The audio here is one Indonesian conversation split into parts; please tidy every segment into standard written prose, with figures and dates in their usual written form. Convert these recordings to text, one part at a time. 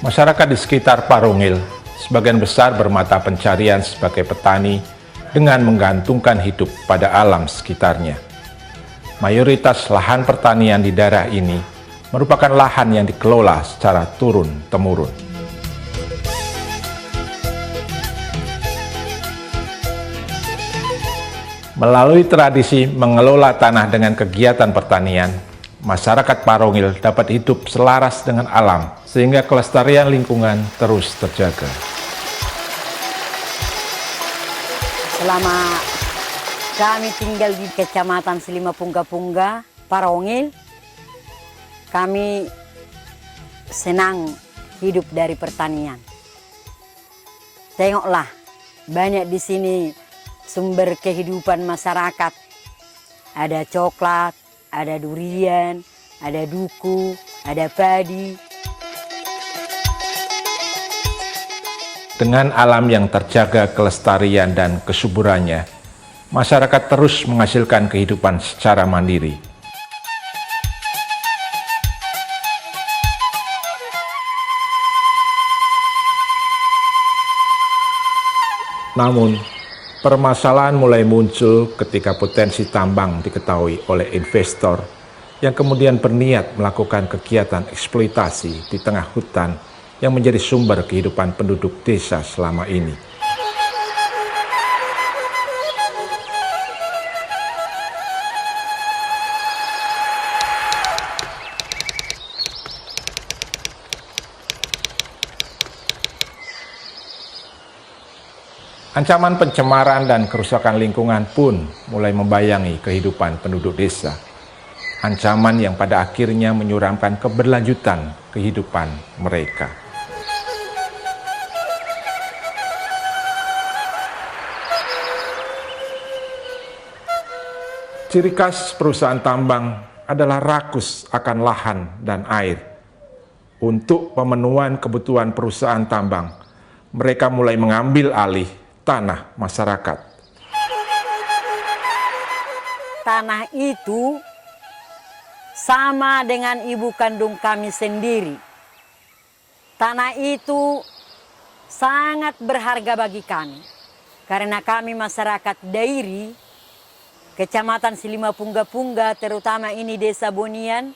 Masyarakat di sekitar Parongil sebagian besar bermata pencarian sebagai petani dengan menggantungkan hidup pada alam sekitarnya. Mayoritas lahan pertanian di daerah ini merupakan lahan yang dikelola secara turun-temurun. Melalui tradisi mengelola tanah dengan kegiatan pertanian, masyarakat Parongil dapat hidup selaras dengan alam, sehingga kelestarian lingkungan terus terjaga. Selama kami tinggal di Kecamatan Selimapungga-Pungga, Parongil, kami senang hidup dari pertanian. Tengoklah, banyak di sini sumber kehidupan masyarakat. Ada coklat, ada durian, ada duku, ada padi. Dengan alam yang terjaga kelestarian dan kesuburannya, masyarakat terus menghasilkan kehidupan secara mandiri. Namun, permasalahan mulai muncul ketika potensi tambang diketahui oleh investor yang kemudian berniat melakukan kegiatan eksploitasi di tengah hutan yang menjadi sumber kehidupan penduduk desa selama ini. Ancaman pencemaran dan kerusakan lingkungan pun mulai membayangi kehidupan penduduk desa. Ancaman yang pada akhirnya menyuramkan keberlanjutan kehidupan mereka. Ciri khas perusahaan tambang adalah rakus akan lahan dan air. Untuk pemenuhan kebutuhan perusahaan tambang, mereka mulai mengambil alih tanah masyarakat. Tanah itu sama dengan ibu kandung kami sendiri. Tanah itu sangat berharga bagi kami, karena kami masyarakat Dairi, Kecamatan Selimapungga-Pungga, terutama ini Desa Bonian,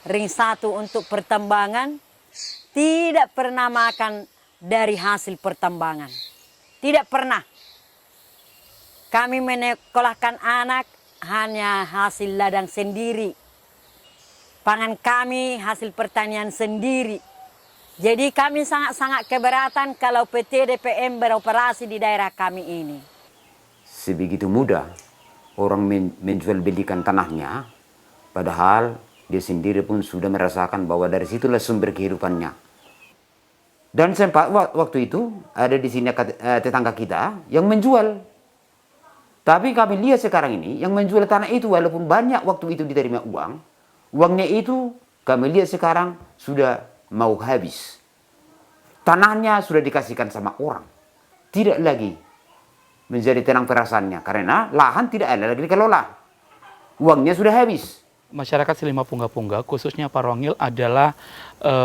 Ring 1 untuk pertambangan, tidak pernah makan dari hasil pertambangan. Tidak pernah. Kami menyekolahkan anak hanya hasil ladang sendiri. Pangan kami hasil pertanian sendiri. Jadi kami sangat-sangat keberatan kalau PT DPM beroperasi di daerah kami ini. Sebegitu mudah orang menjual belikan tanahnya, padahal dia sendiri pun sudah merasakan bahwa dari situlah sumber kehidupannya. Dan sempat waktu itu ada di sini tetangga kita yang menjual. Tapi kami lihat sekarang ini yang menjual tanah itu walaupun banyak waktu itu diterima uang, uangnya itu kami lihat sekarang sudah mau habis. Tanahnya sudah dikasihkan sama orang. Tidak lagi menjadi tenang perasaannya karena lahan tidak ada lagi dikelola. Uangnya sudah habis. Masyarakat Selimapungga-Pungga, khususnya Parongil, adalah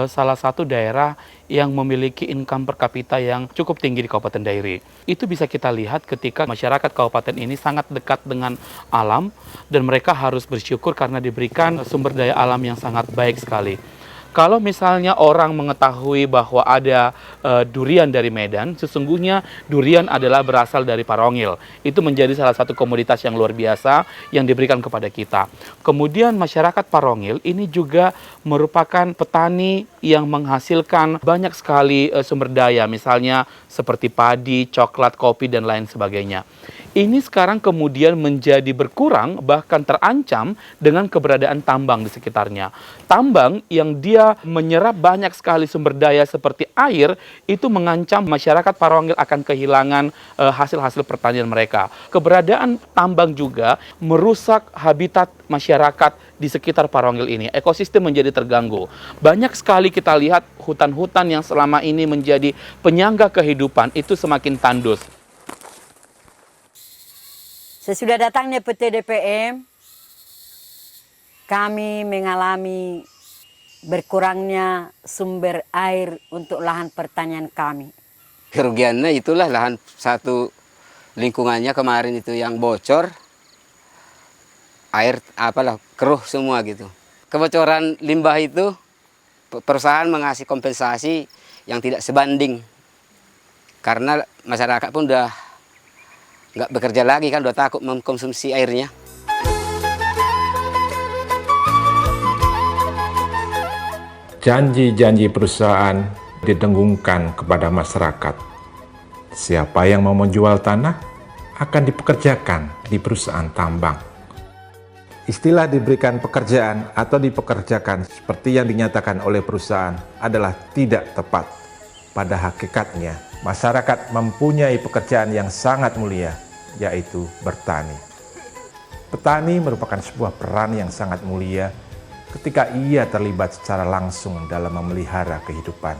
salah satu daerah yang memiliki income per kapita yang cukup tinggi di Kabupaten Dairi. Itu bisa kita lihat ketika masyarakat kabupaten ini sangat dekat dengan alam dan mereka harus bersyukur karena diberikan sumber daya alam yang sangat baik sekali. Kalau misalnya orang mengetahui bahwa ada durian dari Medan, sesungguhnya durian adalah berasal dari Parongil. Itu menjadi salah satu komoditas yang luar biasa yang diberikan kepada kita. Kemudian masyarakat Parongil ini juga merupakan petani yang menghasilkan banyak sekali sumber daya, misalnya seperti padi, coklat, kopi, dan lain sebagainya. Ini sekarang kemudian menjadi berkurang, bahkan terancam dengan keberadaan tambang di sekitarnya. Tambang yang dia menyerap banyak sekali sumber daya seperti air, itu mengancam masyarakat Parongil akan kehilangan hasil-hasil pertanian mereka. Keberadaan tambang juga merusak habitat masyarakat di sekitar Parongil ini. Ekosistem menjadi terganggu. Banyak sekali kita lihat hutan-hutan yang selama ini menjadi penyangga kehidupan itu semakin tandus. Sesudah datangnya PT DPM, kami mengalami berkurangnya sumber air untuk lahan pertanian kami. Kerugiannya itulah lahan satu lingkungannya kemarin itu yang bocor, air keruh semua gitu. Kebocoran limbah itu perusahaan mengasih kompensasi yang tidak sebanding karena masyarakat pun udah nggak bekerja lagi kan, udah takut mengkonsumsi airnya. Janji-janji perusahaan didengungkan kepada masyarakat. Siapa yang mau menjual tanah akan dipekerjakan di perusahaan tambang. Istilah diberikan pekerjaan atau dipekerjakan seperti yang dinyatakan oleh perusahaan adalah tidak tepat. Pada hakikatnya, masyarakat mempunyai pekerjaan yang sangat mulia, yaitu bertani. Petani merupakan sebuah peran yang sangat mulia ketika ia terlibat secara langsung dalam memelihara kehidupan.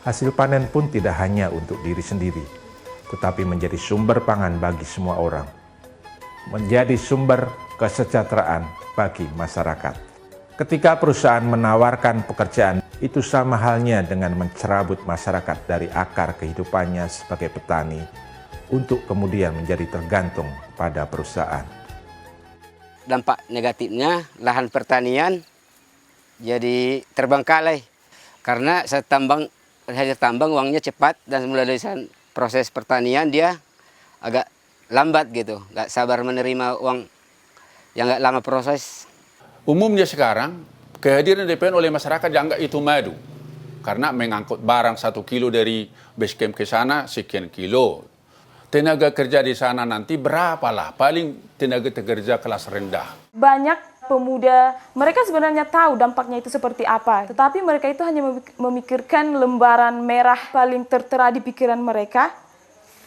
Hasil panen pun tidak hanya untuk diri sendiri, tetapi menjadi sumber pangan bagi semua orang. Menjadi sumber kesejahteraan bagi masyarakat. Ketika perusahaan menawarkan pekerjaan, itu sama halnya dengan mencerabut masyarakat dari akar kehidupannya sebagai petani untuk kemudian menjadi tergantung pada perusahaan. Dampak negatifnya lahan pertanian jadi terbengkalai karena hasil tambang uangnya cepat dan melalui proses pertanian dia agak lambat gitu, nggak sabar menerima uang yang nggak lama proses. Umumnya sekarang kehadiran DPN oleh masyarakat dianggap itu madu karena mengangkut barang 1 kilo dari base camp ke sana sekian kilo. Tenaga kerja di sana nanti berapalah, paling tenaga kerja kelas rendah. Banyak pemuda, mereka sebenarnya tahu dampaknya itu seperti apa, tetapi mereka itu hanya memikirkan lembaran merah paling tertera di pikiran mereka,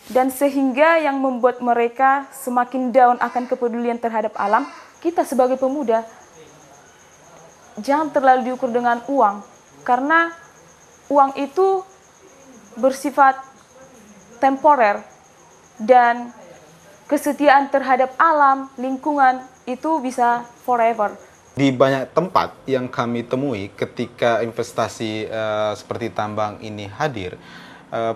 dan sehingga yang membuat mereka semakin down akan kepedulian terhadap alam. Kita sebagai pemuda, jangan terlalu diukur dengan uang, karena uang itu bersifat temporer, dan kesetiaan terhadap alam, lingkungan itu bisa forever. Di banyak tempat yang kami temui ketika investasi seperti tambang ini hadir,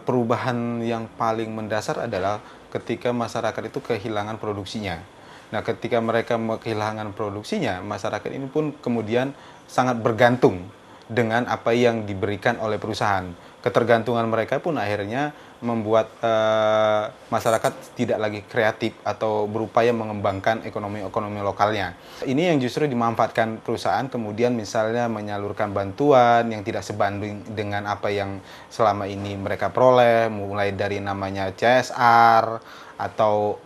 perubahan yang paling mendasar adalah ketika masyarakat itu kehilangan produksinya. Nah, ketika mereka kehilangan produksinya, masyarakat ini pun kemudian sangat bergantung dengan apa yang diberikan oleh perusahaan. Ketergantungan mereka pun akhirnya membuat masyarakat tidak lagi kreatif atau berupaya mengembangkan ekonomi lokalnya. Ini yang justru dimanfaatkan perusahaan, kemudian misalnya menyalurkan bantuan yang tidak sebanding dengan apa yang selama ini mereka peroleh, mulai dari namanya CSR atau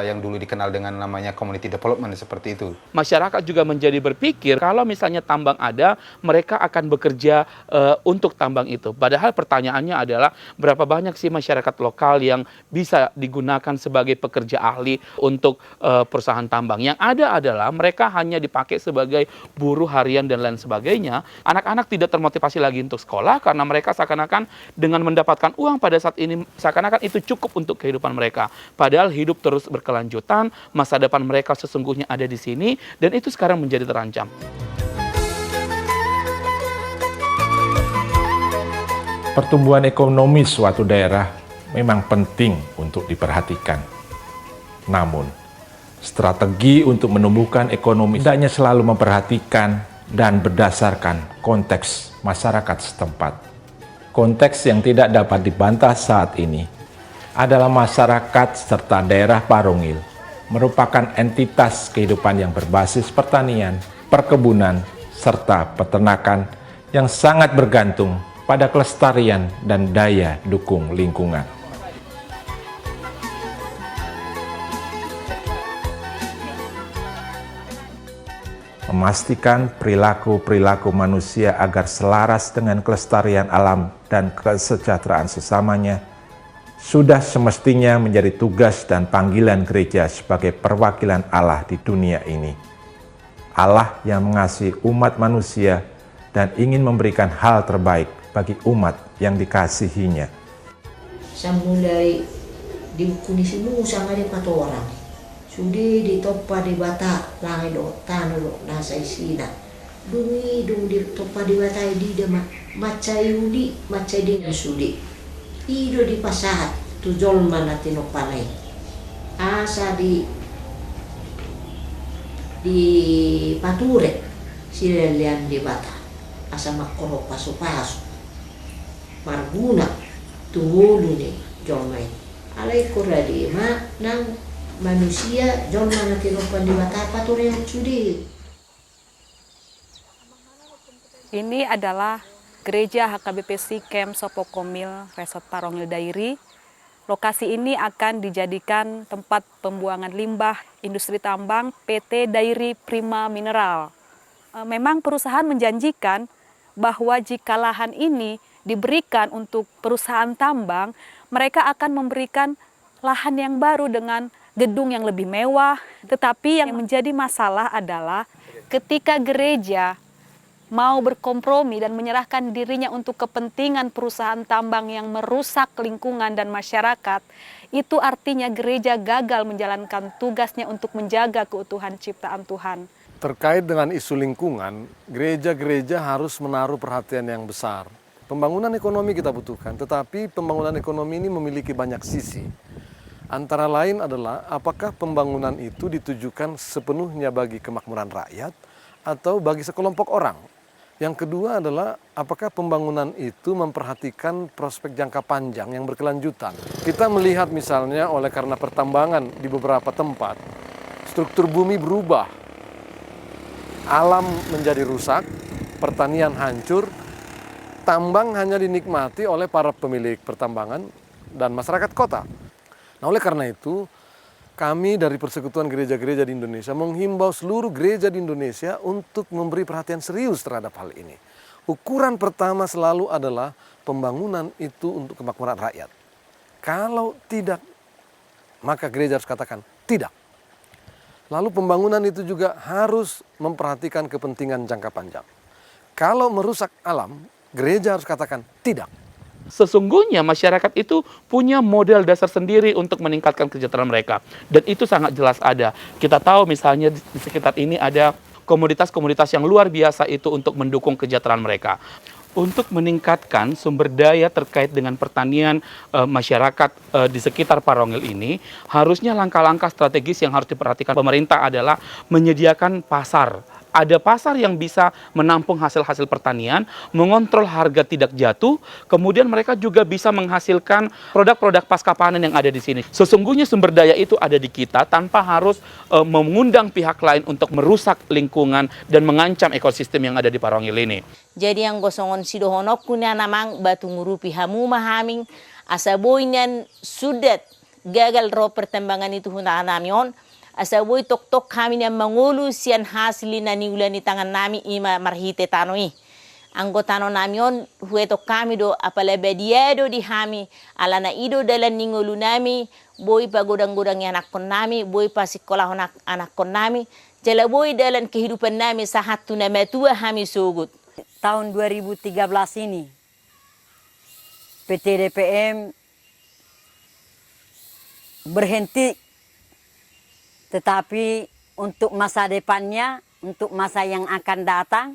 yang dulu dikenal dengan namanya community development, seperti itu. Masyarakat juga menjadi berpikir kalau misalnya tambang ada, mereka akan bekerja untuk tambang itu. Padahal pertanyaannya adalah berapa banyak sih masyarakat lokal yang bisa digunakan sebagai pekerja ahli untuk perusahaan tambang. Yang ada adalah mereka hanya dipakai sebagai buruh harian dan lain sebagainya. Anak-anak tidak termotivasi lagi untuk sekolah karena mereka seakan-akan dengan mendapatkan uang pada saat ini seakan-akan itu cukup untuk kehidupan mereka. Padahal hidup terus berkelanjutan, masa depan mereka sesungguhnya ada di sini, dan itu sekarang menjadi terancam. Pertumbuhan ekonomi suatu daerah memang penting untuk diperhatikan. Namun, strategi untuk menumbuhkan ekonomi hendaknya selalu memperhatikan dan berdasarkan konteks masyarakat setempat. Konteks yang tidak dapat dibantah saat ini adalah masyarakat serta daerah Parongil merupakan entitas kehidupan yang berbasis pertanian, perkebunan, serta peternakan yang sangat bergantung pada kelestarian dan daya dukung lingkungan. Memastikan perilaku-perilaku manusia agar selaras dengan kelestarian alam dan kesejahteraan sesamanya sudah semestinya menjadi tugas dan panggilan gereja sebagai perwakilan Allah di dunia ini. Allah yang mengasihi umat manusia dan ingin memberikan hal terbaik bagi umat yang dikasihinya. Samulai diukuni semua sama di orang. Sudah ditoppa di bata langit lo tanah lo nasa isina. Dungi dung di topa di watai di dama macai udi macai di sudi. Ido di pasahat tu jolma nati no palai. Asa di pature silelian di bata. Asa makoro pasu-pasu. Marguna tuwulu ni jolma. Alai kuradi ma nang manusia jolma nati no di bata pature sudi. Ini adalah Gereja HKBP Camp Sopokomil Resort Parongil Dairi. Lokasi ini akan dijadikan tempat pembuangan limbah industri tambang PT Dairi Prima Mineral. Memang perusahaan menjanjikan bahwa jika lahan ini diberikan untuk perusahaan tambang, mereka akan memberikan lahan yang baru dengan gedung yang lebih mewah. Tetapi yang menjadi masalah adalah ketika gereja mau berkompromi dan menyerahkan dirinya untuk kepentingan perusahaan tambang yang merusak lingkungan dan masyarakat, itu artinya gereja gagal menjalankan tugasnya untuk menjaga keutuhan ciptaan Tuhan. Terkait dengan isu lingkungan, gereja-gereja harus menaruh perhatian yang besar. Pembangunan ekonomi kita butuhkan, tetapi pembangunan ekonomi ini memiliki banyak sisi. Antara lain adalah apakah pembangunan itu ditujukan sepenuhnya bagi kemakmuran rakyat atau bagi sekelompok orang. Yang kedua adalah apakah pembangunan itu memperhatikan prospek jangka panjang yang berkelanjutan. Kita melihat misalnya oleh karena pertambangan di beberapa tempat, struktur bumi berubah, alam menjadi rusak, pertanian hancur, tambang hanya dinikmati oleh para pemilik pertambangan dan masyarakat kota. Nah, oleh karena itu, kami dari Persekutuan Gereja-Gereja di Indonesia menghimbau seluruh gereja di Indonesia untuk memberi perhatian serius terhadap hal ini. Ukuran pertama selalu adalah pembangunan itu untuk kemakmuran rakyat. Kalau tidak, maka gereja harus katakan tidak. Lalu pembangunan itu juga harus memperhatikan kepentingan jangka panjang. Kalau merusak alam, gereja harus katakan tidak. Sesungguhnya masyarakat itu punya model dasar sendiri untuk meningkatkan kesejahteraan mereka. Dan itu sangat jelas ada. Kita tahu misalnya di sekitar ini ada komoditas-komoditas yang luar biasa itu untuk mendukung kesejahteraan mereka. Untuk meningkatkan sumber daya terkait dengan pertanian masyarakat di sekitar Parongil ini, harusnya langkah-langkah strategis yang harus diperhatikan pemerintah adalah menyediakan pasar. Ada pasar yang bisa menampung hasil-hasil pertanian, mengontrol harga tidak jatuh, kemudian mereka juga bisa menghasilkan produk-produk pasca panen yang ada di sini. Sesungguhnya sumber daya itu ada di kita tanpa harus mengundang pihak lain untuk merusak lingkungan dan mengancam ekosistem yang ada di Parongil ini. Jadi yang gosongon sidohonok kuna namang batu ngurupi hamu mahaming asaboinan sudat gagal ro pertambangan itu huna namion. Asaboy tok-tok kami yang mengulu sian hasilin na niulani tangan nami ima marhite tanoi. Anggotano namion hueto kami do apalabadiado di hami alana ido dalan ningulu nami boy pa godang-godang anak kon nami boy pa sekolah anak kon nami jala boy dalan kehidupan nami sahat tuna matua hami sugut. Tahun 2013 ini PT DPM berhenti. Tetapi untuk masa depannya, untuk masa yang akan datang,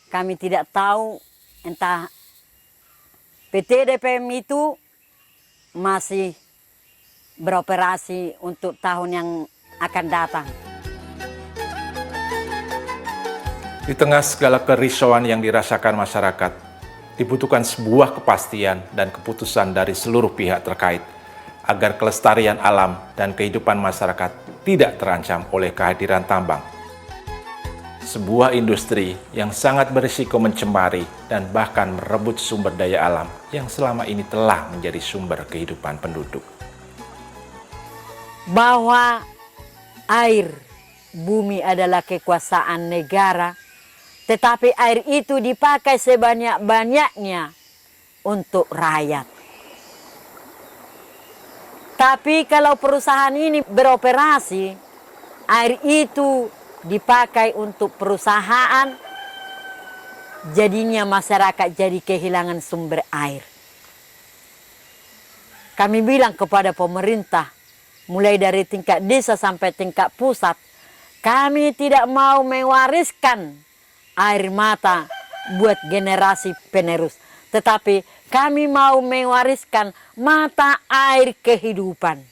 kami tidak tahu entah PT DPM itu masih beroperasi untuk tahun yang akan datang. Di tengah segala kerisauan yang dirasakan masyarakat, dibutuhkan sebuah kepastian dan keputusan dari seluruh pihak terkait agar kelestarian alam dan kehidupan masyarakat tidak terancam oleh kehadiran tambang. Sebuah industri yang sangat berisiko mencemari dan bahkan merebut sumber daya alam yang selama ini telah menjadi sumber kehidupan penduduk. Bahwa air, bumi adalah kekuasaan negara, tetapi air itu dipakai sebanyak-banyaknya untuk rakyat. Tapi kalau perusahaan ini beroperasi, air itu dipakai untuk perusahaan, jadinya masyarakat jadi kehilangan sumber air. Kami bilang kepada pemerintah, mulai dari tingkat desa sampai tingkat pusat, kami tidak mau mewariskan air mata buat generasi penerus. Tetapi kami mau mewariskan mata air kehidupan.